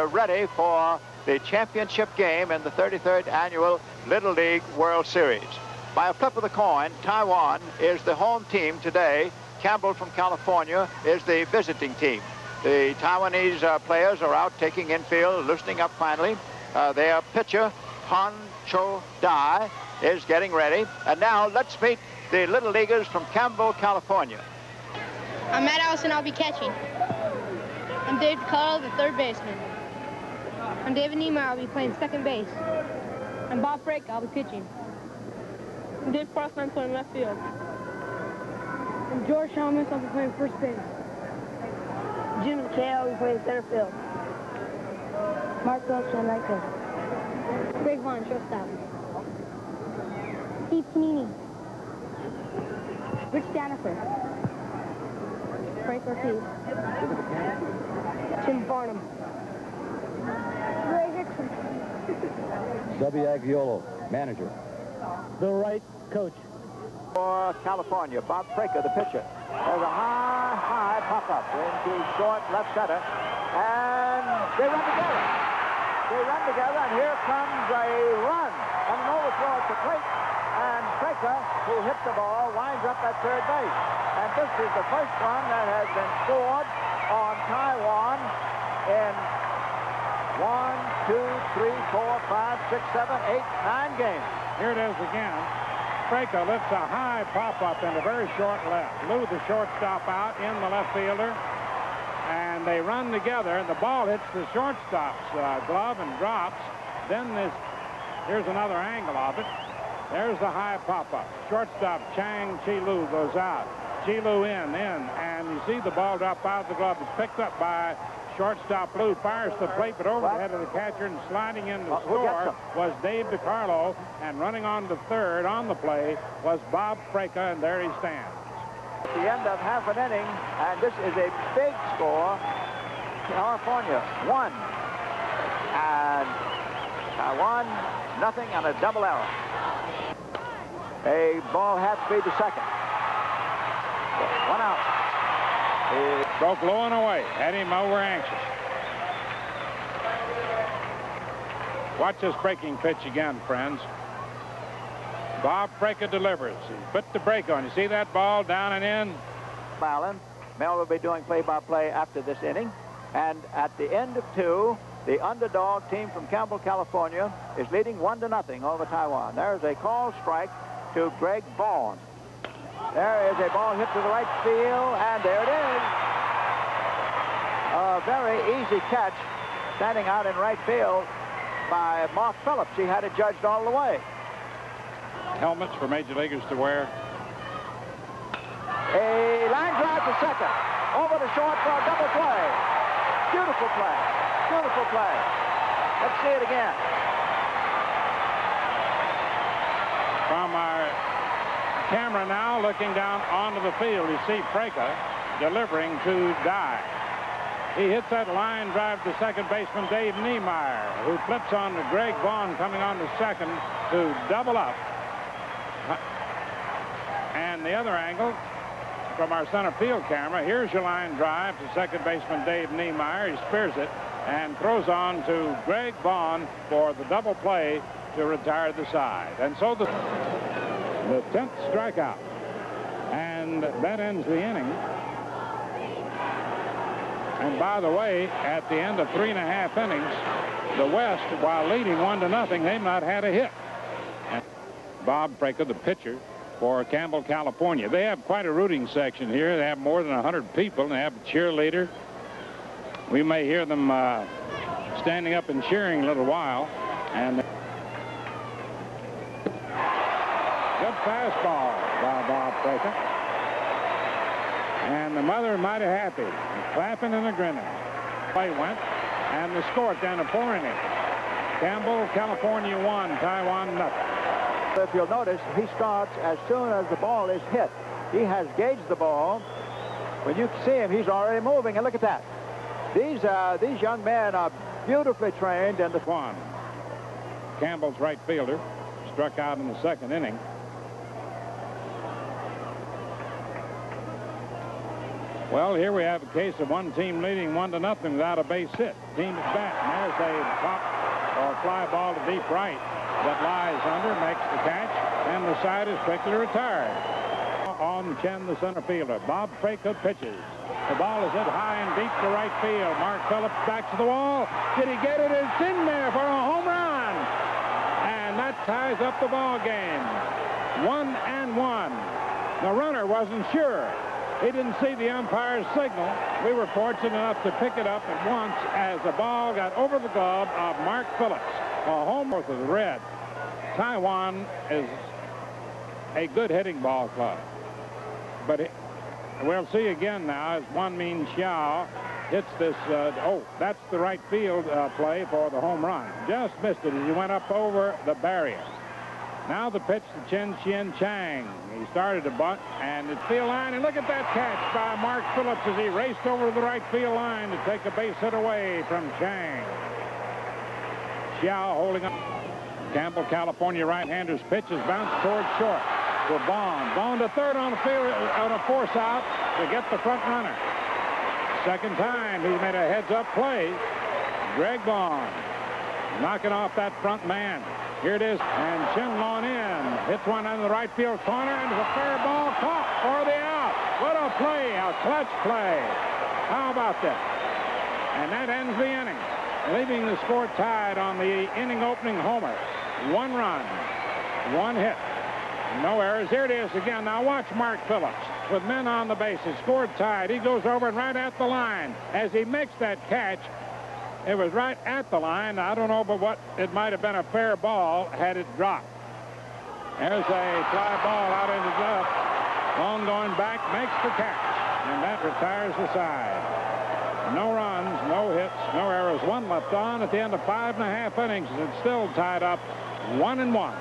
ready for the championship game in the 33rd Annual Little League World Series. By a flip of the coin, Taiwan is the home team today. Campbell from California is the visiting team. The Taiwanese players are out taking infield, loosening up finally. Their pitcher, Han Cho Dai, is getting ready. And now let's meet the Little Leaguers from Campbell, California. I'm Matt Allison, I'll be catching. I'm Dave DeCarlo, the third baseman. I'm David Niemeyer, I'll be playing second base. I'm Bob Frake, I'll be pitching. I'm Dave Parson, I'm playing left field. I'm George Chalmers, I'll be playing first base. Jim McKay, I'll be playing center field. Mark Welch, on right field. Greg Vaughn, shortstop. Steve Panini. Rich Danifer. Frank Ortiz. Tim Barnum. Ray Hickson. W. Agiolo, manager. Bill Wright, coach. For California, Bob Fraker, the pitcher. There's a high pop-up into short left center. And they run together. And here comes a run. And an overthrow at the plate. And Fraker, who hit the ball, winds up at third base. And this is the first one that has been scored on Taiwan in 1, 2, 3, 4, 5, 6, 7, 8, 9 games. Here it is again. Fraker lifts a high pop-up into very short left. Lou, the shortstop, out in the left fielder. And they run together, and the ball hits the shortstop's glove and drops. Then here's another angle of it. There's the high pop-up. Shortstop Chang Chi-Lu goes out. Chi-Lu in, and you see the ball drop out of the glove. It's picked up by shortstop Lou, fires the plate, but over the head of the catcher, and sliding in to score was Dave DeCarlo, and running on to third on the play was Bob Fraker, and there he stands. At the end of half an inning, and this is a big score. California 1, and Taiwan nothing, on a double error. A ball half speed to second. 1 out. He broke low and away. Had him over anxious. Watch this breaking pitch again, friends. Bob Fraker delivers. He put the brake on. You see that ball down and in? Allen. Mel will be doing play-by-play after this inning. And at the end of 2, the underdog team from Campbell, California, is leading 1-0 over Taiwan. There's a call strike to Greg Vaughn. There is a ball hit to the right field, and there it is. A very easy catch, standing out in right field by Mark Phillips. He had it judged all the way. Helmets for major leaguers to wear. A line drive to second. Over to short for a double play. Beautiful play. Beautiful play. Let's see it again. From our camera now, looking down onto the field, you see Fraker delivering to Dye. He hits that line drive to second baseman Dave Niemeyer, who flips on to Greg Vaughn, coming on to second to double up. And the other angle from our center field camera, here's your line drive to second baseman Dave Niemeyer. He spears it and throws on to Greg Vaughn for the double play to retire the side. And so the 10th strikeout. And that ends the inning. And by the way, at the end of 3.5 innings, the West, while leading 1-0, they've not had a hit. And Bob Fraker, the pitcher for Campbell, California. They have quite a rooting section here. They have more than 100 people, and they have a cheerleader. We may hear them standing up and cheering a little while. And good fastball by Bob Fraker. And the mother mighty happy, clapping and a grinning. Play went, and the score at the end of 4 innings. Campbell, California 1, Taiwan nothing. If you'll notice, he starts as soon as the ball is hit. He has gauged the ball. When you see him, he's already moving, and look at that. These young men are beautifully trained. And the Juan, Campbell's right fielder, struck out in the 2nd inning. Well, here we have a case of one team leading 1-0 without a base hit. Team at bat, and there's a pop or fly ball to deep right that lies under, makes the catch, and the side is quickly retired. On Chen, the center fielder. Bob Preco pitches. The ball is hit high and deep to right field. Mark Phillips backs to the wall. Did he get it? It's in there for a home run. And that ties up the ball game. 1-1. The runner wasn't sure. He didn't see the umpire's signal. We were fortunate enough to pick it up at once as the ball got over the glove of Mark Phillips. A home run with the red. Taiwan is a good hitting ball club. But we'll see again now as Wan Min Xiao hits this. That's the right field play for the home run. Just missed it as he went up over the barrier. Now the pitch to Chen Chien Chang. He started to bunt, and it's field line, and look at that catch by Mark Phillips as he raced over the right field line to take a base hit away from Chang. Xiao holding up. Campbell, California right-hander's pitch is bounced towards short. For Bond. Bond to third on the field on a force out to get the front runner. Second time he's made a heads-up play. Greg Bond knocking off that front man. Here it is, and Chen Lon in. Hits one into the right field corner, and it's a fair ball caught for the out. What a play, a clutch play. How about that? And that ends the inning, leaving the score tied on the inning opening homer. 1 run, 1 hit. No errors. Here it is again. Now watch Mark Phillips with men on the bases. Scored tied. He goes over and right at the line. As he makes that catch, it was right at the line. I don't know, but what it might have been a fair ball had it dropped. There's a fly ball out into the left. Long going back, makes the catch, and that retires the side. No runs, no hits, no errors. 1 left on at the end of 5.5 innings. It's still tied up 1-1.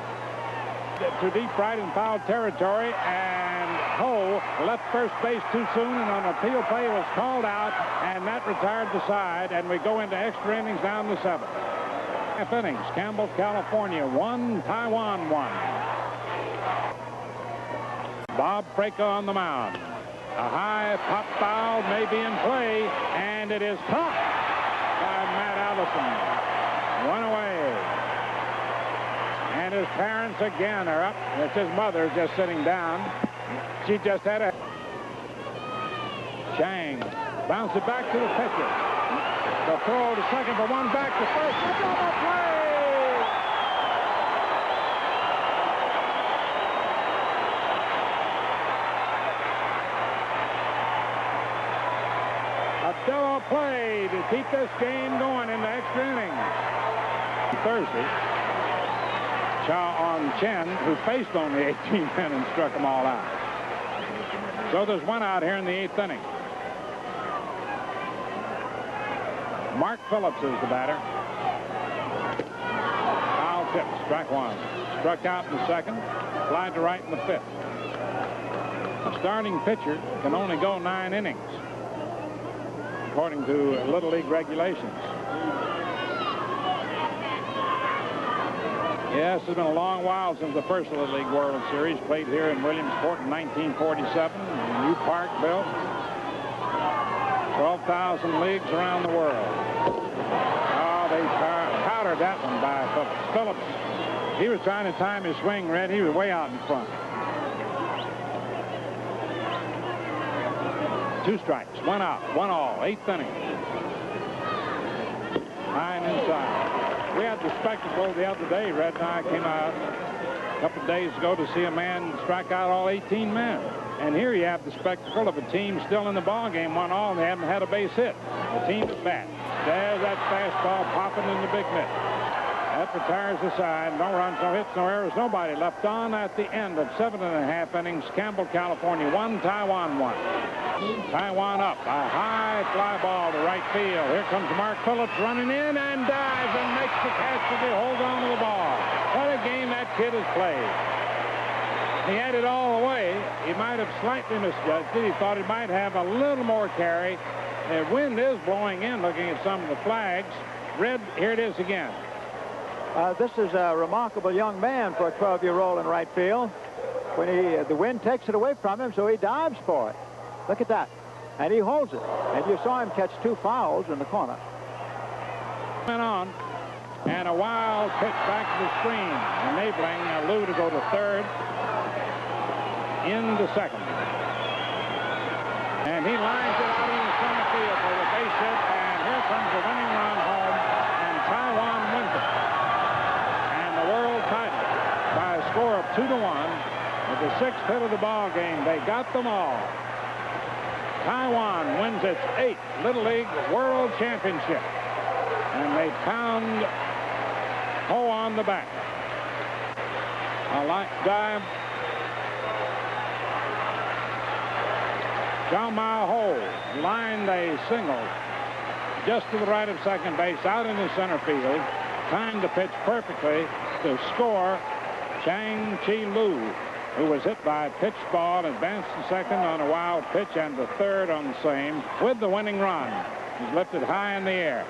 To deep right in foul territory, and Ho left first base too soon, and an appeal play was called out, and that retired the side, and we go into extra innings down to 7. 5 innings. Campbell, California 1, Taiwan 1. Bob Preco on the mound. A high pop foul may be in play, and it is caught by Matt Allison. 1 away. And his parents again are up. It's his mother just sitting down. She just had a... Chang bounce it back to the pitcher. The throw to second for 1, back to first. A double play! A double play to keep this game going in the extra innings. Thursday. Chow on Chen, who faced only 18 men and struck them all out. So there's 1 out here in the 8th inning. Mark Phillips is the batter. Foul tip, strike 1. Struck out in the 2nd, fly to right in the 5th. A starting pitcher can only go 9 innings, according to Little League regulations. Yes, it's been a long while since the first Little League World Series, played here in Williamsport in 1947. A new park built. 12,000 leagues around the world. Oh, they powdered that one by Phillips. Phillips, he was trying to time his swing, Red. He was way out in front. 2 strikes, 1 out, 1 all, 8th inning. High and inside. We had the spectacle the other day. Red and I came out a couple of days ago to see a man strike out all 18 men. And here you have the spectacle of a team still in the ball game, 1 all, and they haven't had a base hit. The team at bat. There's that fastball popping in the big mitt. That retires the side. No runs, no hits, no errors, nobody left on at the end of 7.5 innings. Campbell, California 1, Taiwan 1. Taiwan up. A high fly ball to right field. Here comes Mark Phillips running in and dives and makes the catch as he holds on to the ball. What a game that kid has played. He had it all the way. He might have slightly misjudged it. He thought he might have a little more carry. The wind is blowing in, looking at some of the flags. Red, here it is again. This is a remarkable young man for a 12-year-old in right field. When the wind takes it away from him, so he dives for it. Look at that. and he holds it. And you saw him catch 2 fouls in the corner. Went on, and a wild pitch back to the screen, enabling Lou to go to third, into second. And he lines it out in the center field for the base hit, and here comes the winning run home, and Taiwan wins it. And the world title by a score of 2-1 with the 6th hit of the ball game. They got them all. Taiwan wins its 8th Little League World Championship. And they pound Ho on the back. A light dive. John Mao Ho lined a single just to the right of second base, out in the center field. Timed the pitch perfectly to score Chang Chi Lu, who was hit by a pitch ball, advanced to second on a wild pitch and to third on the same with the winning run. He's lifted high in the air.